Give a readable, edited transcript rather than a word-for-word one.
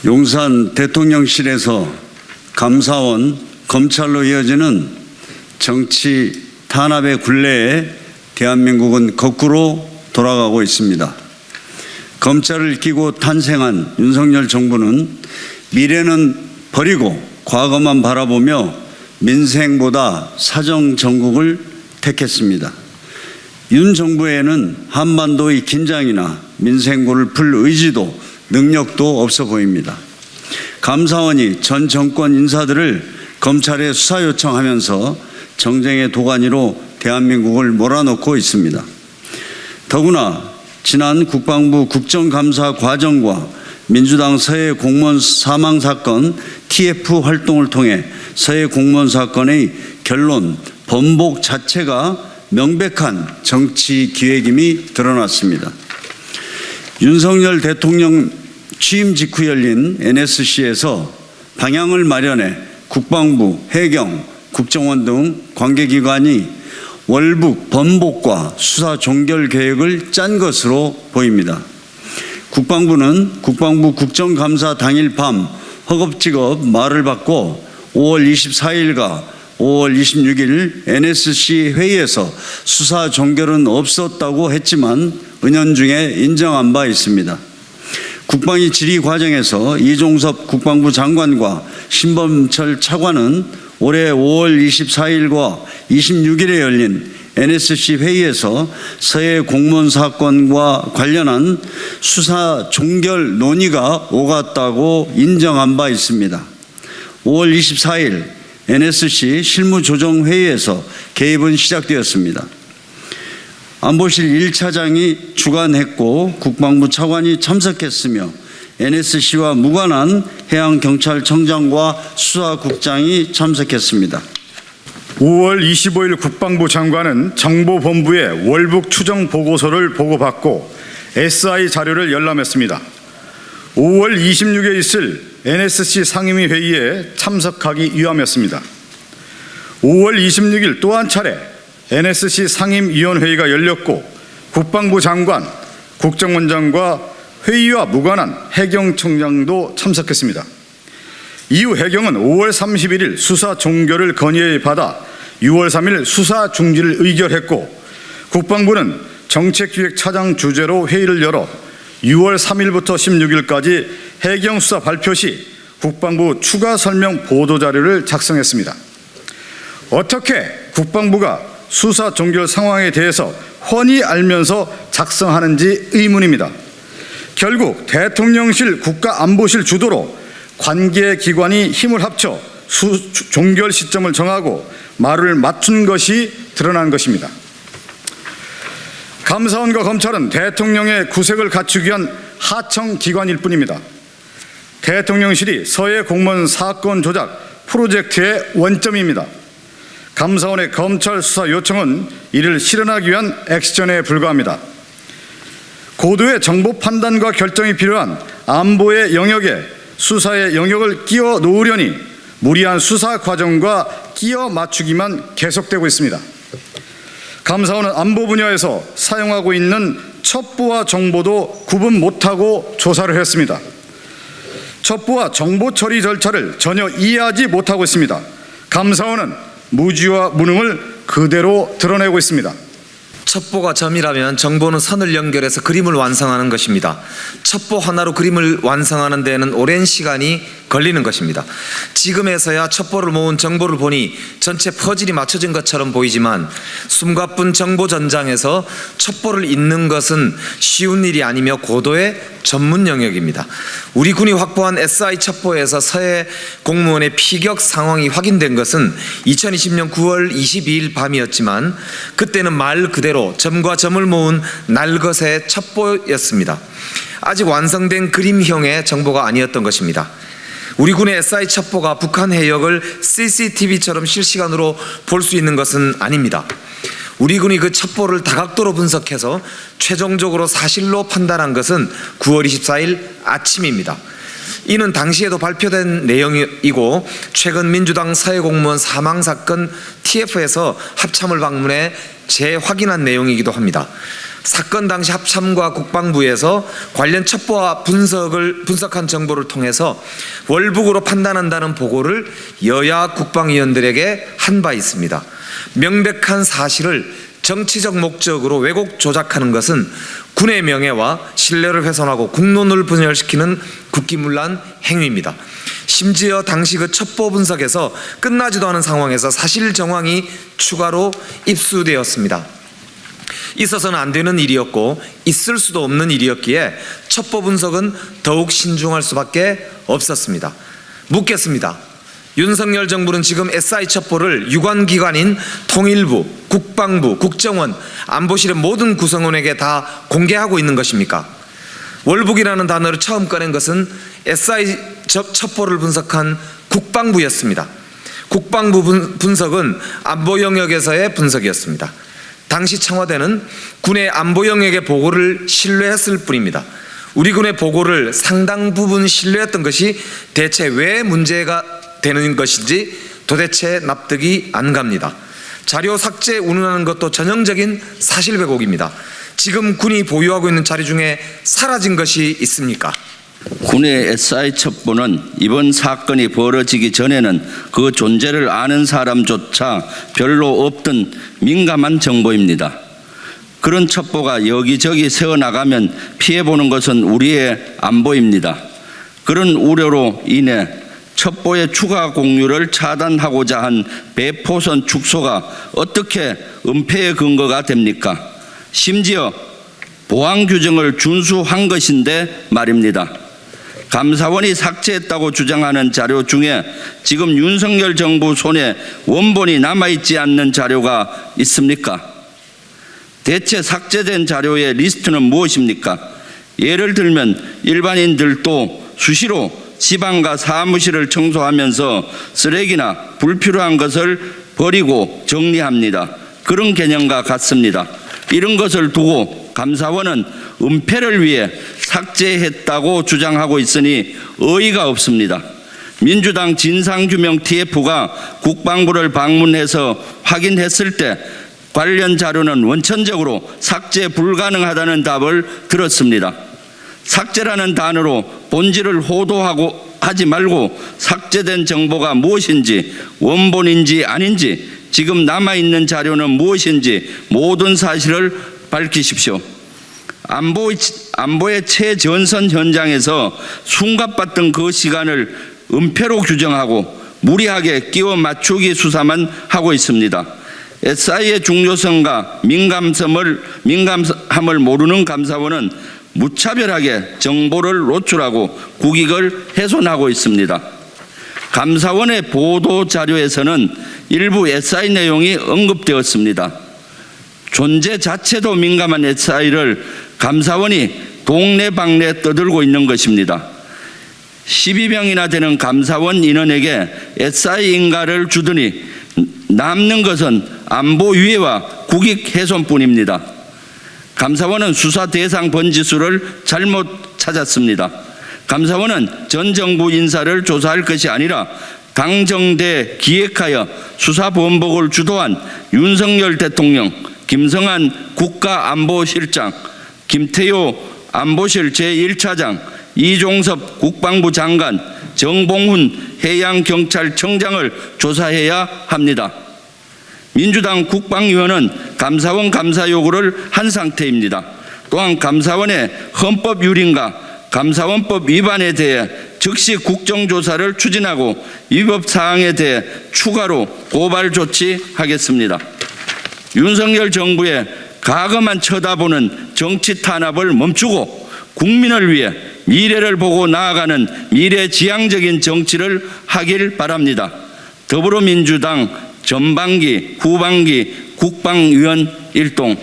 용산 대통령실에서 감사원, 검찰로 이어지는 정치 탄압의 굴레에 대한민국은 거꾸로 돌아가고 있습니다. 검찰을 끼고 탄생한 윤석열 정부는 미래는 버리고 과거만 바라보며 민생보다 사정 정국을 택했습니다. 윤 정부에는 한반도의 긴장이나 민생고를 풀 의지도 능력도 없어 보입니다. 감사원이 전 정권 인사들을 검찰에 수사 요청하면서 정쟁의 도가니로 대한민국을 몰아넣고 있습니다. 더구나 지난 국방부 국정감사 과정과 민주당 서해 공무원 사망 사건 TF 활동을 통해 서해 공무원 사건의 결론, 번복 자체가 명백한 정치 기획임이 드러났습니다. 윤석열 대통령 취임 직후 열린 NSC에서 방향을 마련해 국방부, 해경, 국정원 등 관계기관이 월북, 번복과 수사 종결 계획을 짠 것으로 보입니다. 국방부는 국방부 국정감사 당일 밤 허겁지겁 말을 받고 5월 24일과 5월 26일 NSC 회의에서 수사 종결은 없었다고 했지만 은연중에 인정한 바 있습니다. 국방위 질의 과정에서 이종섭 국방부 장관과 신범철 차관은 올해 5월 24일과 26일에 열린 NSC 회의에서 서해 공무원 사건과 관련한 수사 종결 논의가 오갔다고 인정한 바 있습니다. 5월 24일 NSC 실무조정회의에서 개입은 시작되었습니다. 안보실 1차장이 주관했고 국방부 차관이 참석했으며 NSC와 무관한 해양경찰청장과 수사국장이 참석했습니다. 5월 25일 국방부 장관은 정보본부에 월북 추정 보고서를 보고받고 SI 자료를 열람했습니다. 5월 26일에 있을 NSC 상임위 회의에 참석하기 위함이었습니다. 5월 26일 또 한 차례 NSC 상임위원회의가 열렸고 국방부 장관, 국정원장과 회의와 무관한 해경청장도 참석했습니다. 이후 해경은 5월 31일 수사 종결을 건의받아 6월 3일 수사 중지를 의결했고 국방부는 정책기획차장 주재로 회의를 열어 6월 3일부터 16일까지 해경 수사 발표 시 국방부 추가 설명 보도자료를 작성했습니다. 어떻게 국방부가 수사 종결 상황에 대해서 훤히 알면서 작성하는지 의문입니다. 결국 대통령실 국가안보실 주도로 관계기관이 힘을 합쳐 종결 시점을 정하고 말을 맞춘 것이 드러난 것입니다. 감사원과 검찰은 대통령의 구색을 갖추기 위한 하청기관일 뿐입니다. 대통령실이 서해 공무원 사건 조작 프로젝트의 원점입니다. 감사원의 검찰 수사 요청은 이를 실현하기 위한 액션에 불과합니다. 고도의 정보 판단과 결정이 필요한 안보의 영역에 수사의 영역을 끼워 놓으려니 무리한 수사 과정과 끼워 맞추기만 계속되고 있습니다. 감사원은 안보 분야에서 사용하고 있는 첩보와 정보도 구분 못하고 조사를 했습니다. 첩보와 정보 처리 절차를 전혀 이해하지 못하고 있습니다. 감사원은 무지와 무능을 그대로 드러내고 있습니다. 첩보가 점이라면 정보는 선을 연결해서 그림을 완성하는 것입니다. 첩보 하나로 그림을 완성하는 데에는 오랜 시간이 걸리는 것입니다. 지금에서야 첩보를 모은 정보를 보니 전체 퍼즐이 맞춰진 것처럼 보이지만 숨가쁜 정보 전장에서 첩보를 잇는 것은 쉬운 일이 아니며 고도의 전문 영역입니다. 우리 군이 확보한 SI 첩보에서 서해 공무원의 피격 상황이 확인된 것은 2020년 9월 22일 밤이었지만 그때는 말 그대로 점과 점을 모은 날것의 첩보였습니다. 아직 완성된 그림형의 정보가 아니었던 것입니다. 우리 군의 SI 첩보가 북한 해역을 CCTV처럼 실시간으로 볼 수 있는 것은 아닙니다. 우리 군이 그 첩보를 다각도로 분석해서 최종적으로 사실로 판단한 것은 9월 24일 아침입니다. 이는 당시에도 발표된 내용이고 최근 민주당 서해 공무원 사망 사건 TF에서 합참을 방문해 재확인한 내용이기도 합니다. 사건 당시 합참과 국방부에서 관련 첩보와 분석한 정보를 통해서 월북으로 판단한다는 보고를 여야 국방위원들에게 한 바 있습니다. 명백한 사실을 정치적 목적으로 왜곡 조작하는 것은 군의 명예와 신뢰를 훼손하고 국론을 분열시키는 국기문란 행위입니다. 심지어 당시 그 첩보 분석에서 끝나지도 않은 상황에서 사실 정황이 추가로 입수되었습니다. 있어서는 안 되는 일이었고 있을 수도 없는 일이었기에 첩보 분석은 더욱 신중할 수밖에 없었습니다. 묻겠습니다. 윤석열 정부는 지금 SI 첩보를 유관기관인 통일부, 국방부, 국정원, 안보실의 모든 구성원에게 다 공개하고 있는 것입니까? 월북이라는 단어를 처음 꺼낸 것은 SI 첩보를 분석한 국방부였습니다. 국방부 분석은 안보 영역에서의 분석이었습니다. 당시 청와대는 군의 안보 영역의 보고를 신뢰했을 뿐입니다. 우리 군의 보고를 상당 부분 신뢰했던 것이 대체 왜 문제가 되는 것인지 도대체 납득이 안 갑니다. 자료 삭제 운운하는 것도 전형적인 사실 왜곡입니다. 지금 군이 보유하고 있는 자료 중에 사라진 것이 있습니까? 군의 SI 첩보는 이번 사건이 벌어지기 전에는 그 존재를 아는 사람조차 별로 없던 민감한 정보입니다. 그런 첩보가 여기저기 새어나가면 피해보는 것은 우리의 안보입니다. 그런 우려로 인해 첩보의 추가 공유를 차단하고자 한 배포선 축소가 어떻게 은폐의 근거가 됩니까? 심지어 보안 규정을 준수한 것인데 말입니다. 감사원이 삭제했다고 주장하는 자료 중에 지금 윤석열 정부 손에 원본이 남아있지 않는 자료가 있습니까? 대체 삭제된 자료의 리스트는 무엇입니까? 예를 들면 일반인들도 수시로 지방과 사무실을 청소하면서 쓰레기나 불필요한 것을 버리고 정리합니다. 그런 개념과 같습니다. 이런 것을 두고 감사원은 은폐를 위해 삭제했다고 주장하고 있으니 어이가 없습니다. 민주당 진상규명 TF가 국방부를 방문해서 확인했을 때 관련 자료는 원천적으로 삭제 불가능하다는 답을 들었습니다. 삭제라는 단어로 본질을 호도하고 하지 말고 삭제된 정보가 무엇인지, 원본인지 아닌지, 지금 남아있는 자료는 무엇인지 모든 사실을 밝히십시오. 안보의 최전선 현장에서 숨가빴던 그 시간을 은폐로 규정하고 무리하게 끼워 맞추기 수사만 하고 있습니다. SI의 중요성과 민감함을 모르는 감사원은 무차별하게 정보를 노출하고 국익을 훼손하고 있습니다. 감사원의 보도 자료에서는 일부 SI 내용이 언급되었습니다. 존재 자체도 민감한 SI를 감사원이 동네방네 떠들고 있는 것입니다. 12명이나 되는 감사원 인원에게 SI 인가를 주더니 남는 것은 안보 위해와 국익 훼손뿐입니다. 감사원은 수사 대상 번지수를 잘못 찾았습니다. 감사원은 전 정부 인사를 조사할 것이 아니라 당정대 기획하여 수사본복을 주도한 윤석열 대통령, 김성한 국가안보실장, 김태효 안보실 제1차장, 이종섭 국방부 장관, 정봉훈 해양경찰청장을 조사해야 합니다. 민주당 국방위원은 감사원 감사 요구를 한 상태입니다. 또한 감사원의 헌법 유린과 감사원법 위반에 대해 즉시 국정조사를 추진하고 위법 사항에 대해 추가로 고발 조치하겠습니다. 윤석열 정부의 과거만 쳐다보는 정치 탄압을 멈추고 국민을 위해 미래를 보고 나아가는 미래지향적인 정치를 하길 바랍니다. 더불어민주당 전반기, 후반기 국방위원 일동